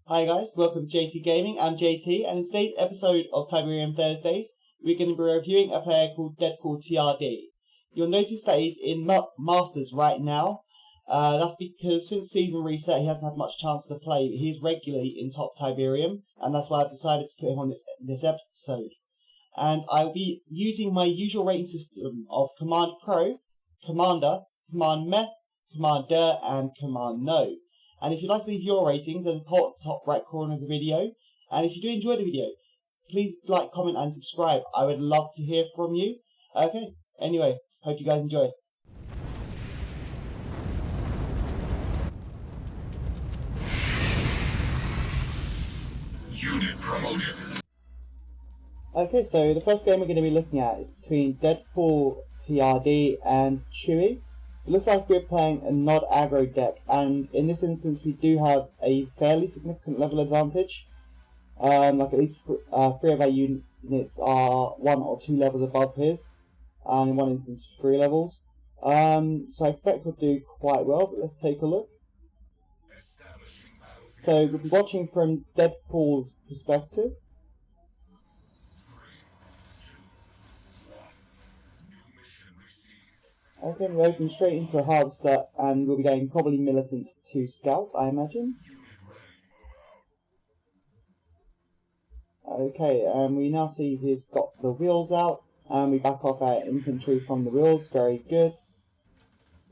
Hi guys, welcome to JayT Gaming. I'm JayT, and in today's episode of Tiberium Thursdays, we're going to be reviewing a player called DeadPoolTRD. You'll notice that he's in Masters right now. That's because since season reset, he hasn't had much chance to play, but he is regularly in top Tiberium, and that's why I've decided to put him on this episode. And I'll be using my usual rating system of Command Pro, Commander, Command Meh, Commander, and Command No. And if you'd like to leave your ratings, there's a poll at the top right corner of the video. And if you do enjoy the video, please like, comment, and subscribe. I would love to hear from you. Okay, anyway, hope you guys enjoy. Unit promoted. Okay, so the first game we're going to be looking at is between DeadPoolTRD and Chewy. It looks like we're playing a Nod aggro deck, and in this instance we do have a fairly significant level advantage. Like at least three of our units are 1 or 2 levels above his, and in one instance 3 levels. So I expect we'll do quite well, but let's take a look. So we'll be watching from Deadpool's perspective. Okay, we're open straight into a harvester, and we'll be going probably militant to scout, I imagine. Okay, we now see he's got the wheels out, and we back off our infantry from the wheels. Very good.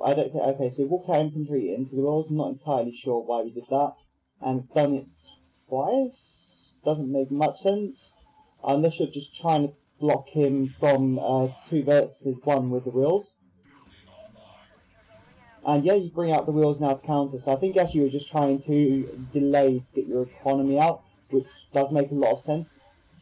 Okay, so we walked our infantry into the wheels. I'm not entirely sure why we did that, and done it twice. Doesn't make much sense, unless you're just trying to block him from 2 versus 1 with the wheels. And yeah, you bring out the wheels now to counter. So I think actually you're just trying to delay to get your economy out, which does make a lot of sense.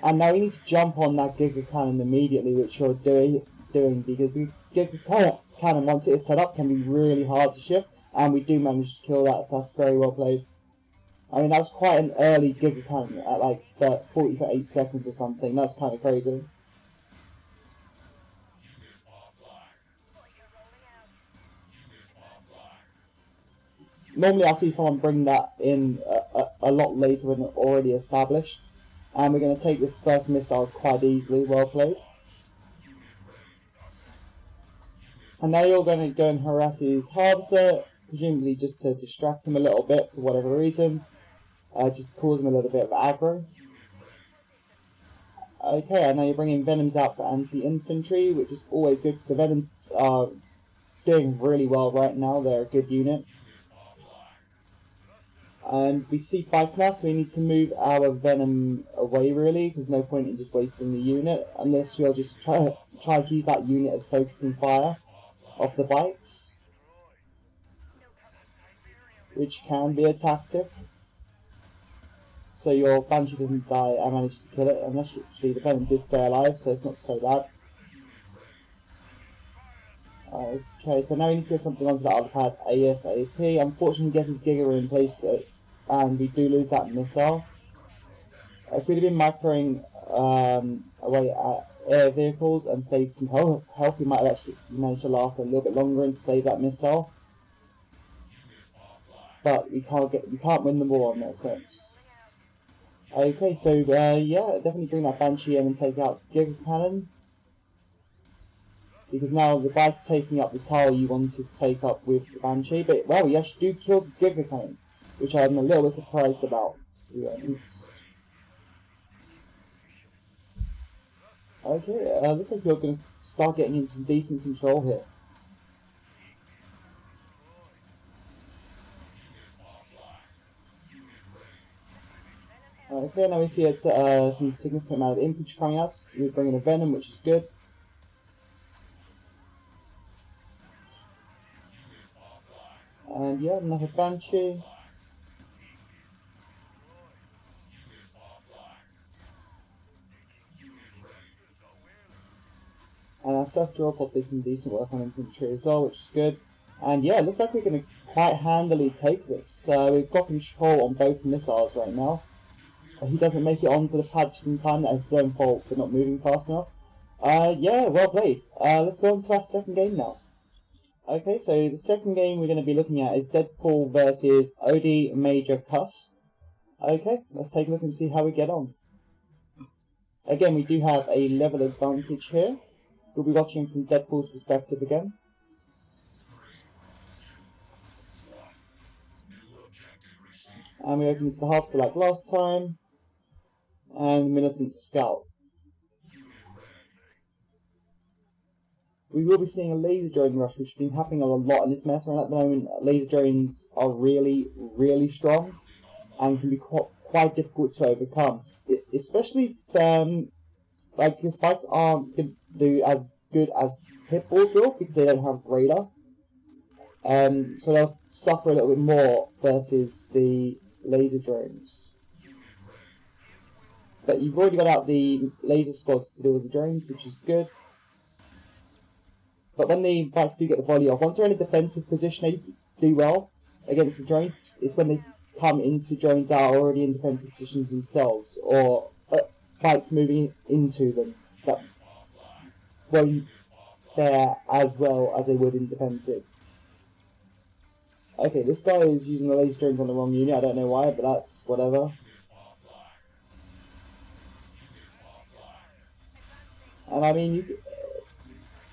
And now you need to jump on that Giga Cannon immediately, which you're doing because the Giga Cannon, once it is set up, can be really hard to shift. And we do manage to kill that, so that's very well played. I mean, that was quite an early Giga Cannon at like 48 seconds or something. That's kind of crazy. Normally I'll see someone bring that in a lot later when it's already established. And we're going to take this first missile quite easily. Well played. And now you're going to go and harass his harvester, presumably just to distract him a little bit for whatever reason. Just cause him a little bit of aggro. Okay, and now you're bringing Venoms out for anti-infantry, which is always good because the Venoms are doing really well right now. They're a good unit. And we see fights now, so we need to move our Venom away really, because no point in just wasting the unit, unless you'll just try to use that unit as focusing fire off the bikes, which can be a tactic. So your Banshee doesn't die and manage to kill it, unless actually the Venom did stay alive, so it's not so bad. Okay, so now we need to get something onto that other pad ASAP. Unfortunately, get his Giga in place, and we do lose that missile. If we'd have been microing away at air vehicles and saved some health, we might have actually managed to last a little bit longer and save that missile. But we can't win the war in that sense. Okay, so yeah, definitely bring that Banshee in and take out Giga Cannon. Because now the bike's taking up the tile you wanted to take up with the Banshee. But wow, you actually do kill the Giga Cannon, which I'm a little bit surprised about, to be honest. Okay, looks like you're going to start getting into some decent control here. Okay, now we see some significant amount of infantry coming out. We're bringing a Venom, which is good. And yeah, another Banshee. And our self-draw did some decent work on infantry as well, which is good. And yeah, it looks like we're going to quite handily take this. We've got control on both missiles right now. He doesn't make it onto the pad just in time. That is his own fault for not moving fast enough. Yeah, well played. Let's go on to our second game now. Okay, so the second game we're going to be looking at is Deadpool versus OD Major Cuss. Okay, let's take a look and see how we get on. Again, we do have a level advantage here. We'll be watching from Deadpool's perspective again. And we open into the harvester like last time. And militant to scout. We will be seeing a laser drone rush, which has been happening a lot in this meta, and at the moment laser drones are really, really strong and can be quite difficult to overcome. Especially if, like, the spikes aren't going to do as good as hitballs will, because they don't have radar. So they'll suffer a little bit more versus the laser drones. But you've already got out the laser squads to deal with the drones, which is good. But when the bikes do get the volley off, once they're in a defensive position, they do well against the drones. It's when they come into drones that are already in defensive positions themselves, or bikes moving into them, that won't fare as well as they would in defensive. Okay, this guy is using the laser drones on the wrong unit. I don't know why, but that's whatever. And I mean,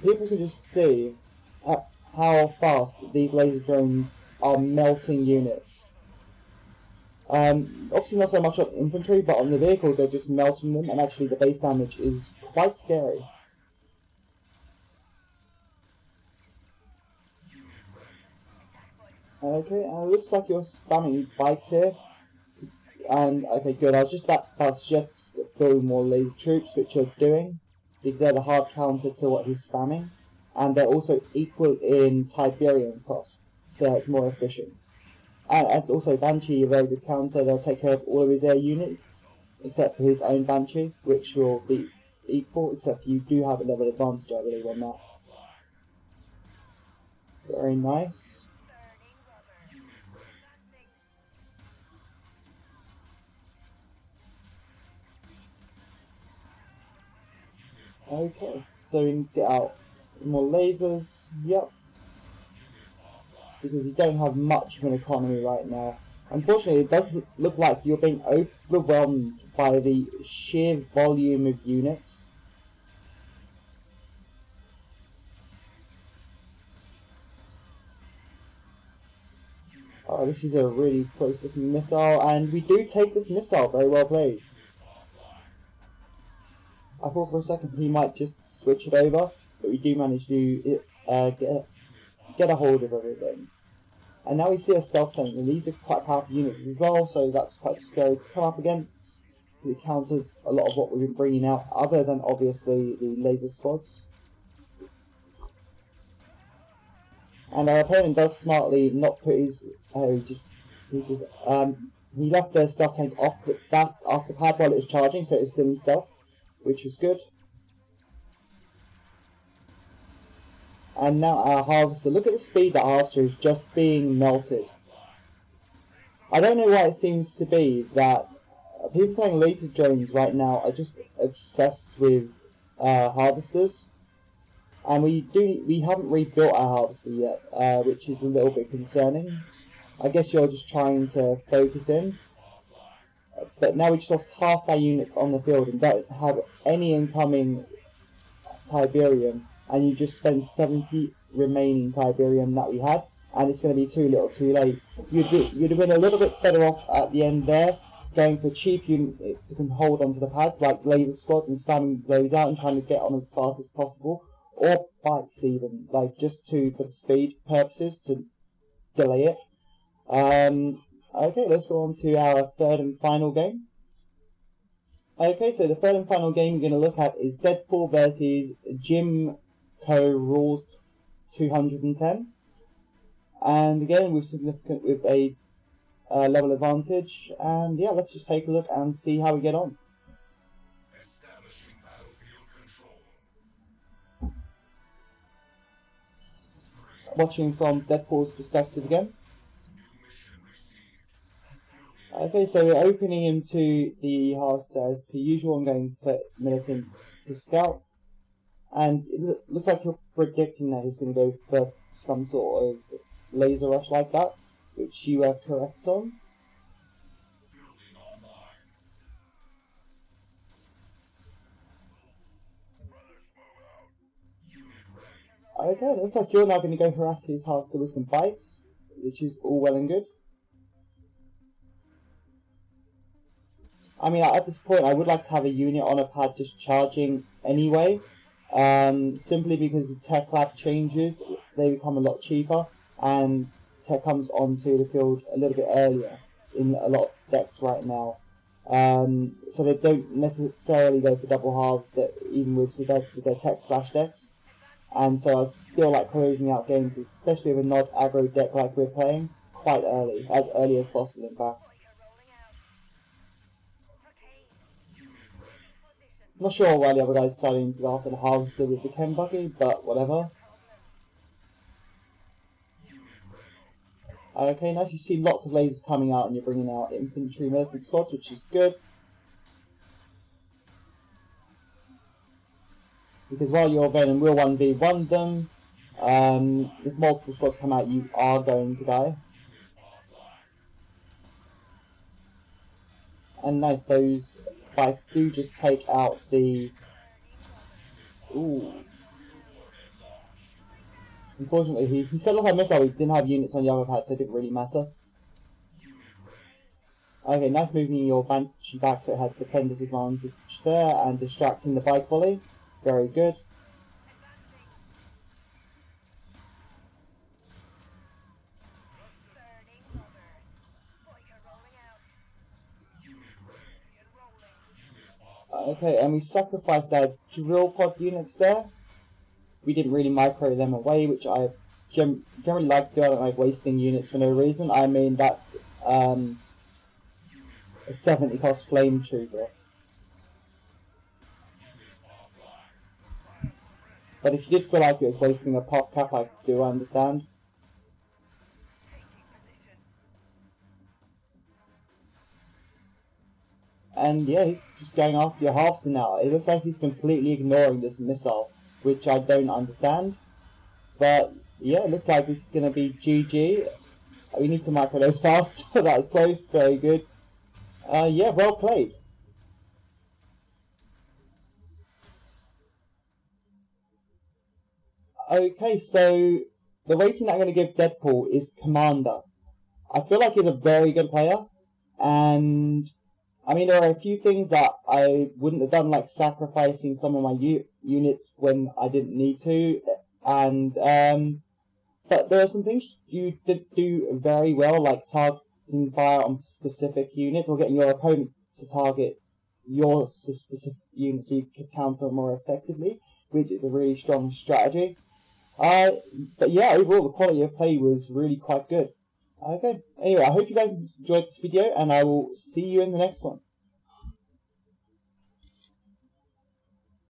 people can just see how fast these laser drones are melting units. Obviously not so much on infantry, but on the vehicle they're just melting them, and actually the base damage is quite scary. Okay, and it looks like you're spamming bikes here. And, okay, good, I was just about to suggest building more laser troops, which you're doing, because they're the hard counter to what he's spamming. And they're also equal in Tiberium cost, so it's more efficient. And also Banshee, a very good counter. They'll take care of all of his air units, except for his own Banshee, which will be equal, except you do have a level advantage, I believe, on that. Very nice. Okay, so we need to get out more lasers. Yep. Because you don't have much of an economy right now. Unfortunately, it does look like you're being overwhelmed by the sheer volume of units. Oh, this is a really close looking missile, and we do take this missile. Very well played. I thought for a second he might just switch it over, but we do manage to get a hold of everything. And now we see a stealth tank, and these are quite powerful units as well, so that's quite scary to come up against. It counters a lot of what we've been bringing out, other than obviously the laser squads. And our opponent does smartly not put his he left the stealth tank off the pad while it was charging, so it was still in stealth, which was good. And now our harvester, look at the speed that harvester is just being melted. I don't know why it seems to be that people playing laser drones right now are just obsessed with harvesters. And we haven't rebuilt our harvester yet, which is a little bit concerning. I guess you're just trying to focus in. But now we just lost half our units on the field and don't have any incoming Tiberium. And you just spend 70 remaining Tiberium that we had, and it's going to be too little too late. You'd have been a little bit better off at the end there, going for cheap units that can hold onto the pads, like laser squads, and spamming those out and trying to get on as fast as possible, or bikes even, like just for the speed purposes, to delay it. Okay, let's go on to our third and final game. Okay, so the third and final game we're going to look at is Deadpool versus Jim Rules 210, and again with a level advantage. And yeah, let's just take a look and see how we get on. Watching from Deadpool's perspective again. Okay, so we're opening into the harvester as per usual. I'm going for militants to scout. And it looks like you're predicting that he's going to go for some sort of laser rush like that, which you are correct on. Okay, looks like you're now going to go harass his harvester with some bikes, which is all well and good. I mean, at this point, I would like to have a unit on a pad just charging anyway, simply because with Tech Lab changes, they become a lot cheaper, and Tech comes onto the field a little bit earlier in a lot of decks right now. So they don't necessarily go for double halves, even with their Tech Splash decks. And so I still like closing out games, especially with a not aggro deck like we're playing, quite early, as early as possible in fact. Not sure why the other guys decided to go after the harvester with the chem buggy, but whatever. Okay, nice. You see lots of lasers coming out, and you're bringing out infantry militant squads, which is good. Because while your Venom will 1v1 them, if multiple squads come out, you are going to die. And nice, those bikes do just take out the... Ooh. Unfortunately, he said last I missed out, he didn't have units on the other pad, so it didn't really matter. Okay, nice moving your Banshee back so it had defender's advantage there, and distracting the bike volley. Very good. Okay, and we sacrificed our drill pod units there. We didn't really micro them away, which I generally like to do. I don't like wasting units for no reason. I mean, that's a 70 cost flame trooper. But if you did feel like it was wasting a pop cap, I do understand. And yeah, he's just going after your harvester now. It looks like he's completely ignoring this missile, which I don't understand. But yeah, it looks like this is going to be GG. We need to micro those fast. That was close, very good. Yeah, well played. Okay, so the rating I'm going to give Deadpool is Commander. I feel like he's a very good player, and I mean, there are a few things that I wouldn't have done, like sacrificing some of my units when I didn't need to, and but there are some things you did do very well, like targeting fire on specific units, or getting your opponent to target your specific unit so you could counter more effectively, which is a really strong strategy. But yeah, overall the quality of play was really quite good. Okay, anyway, I hope you guys enjoyed this video, and I will see you in the next one.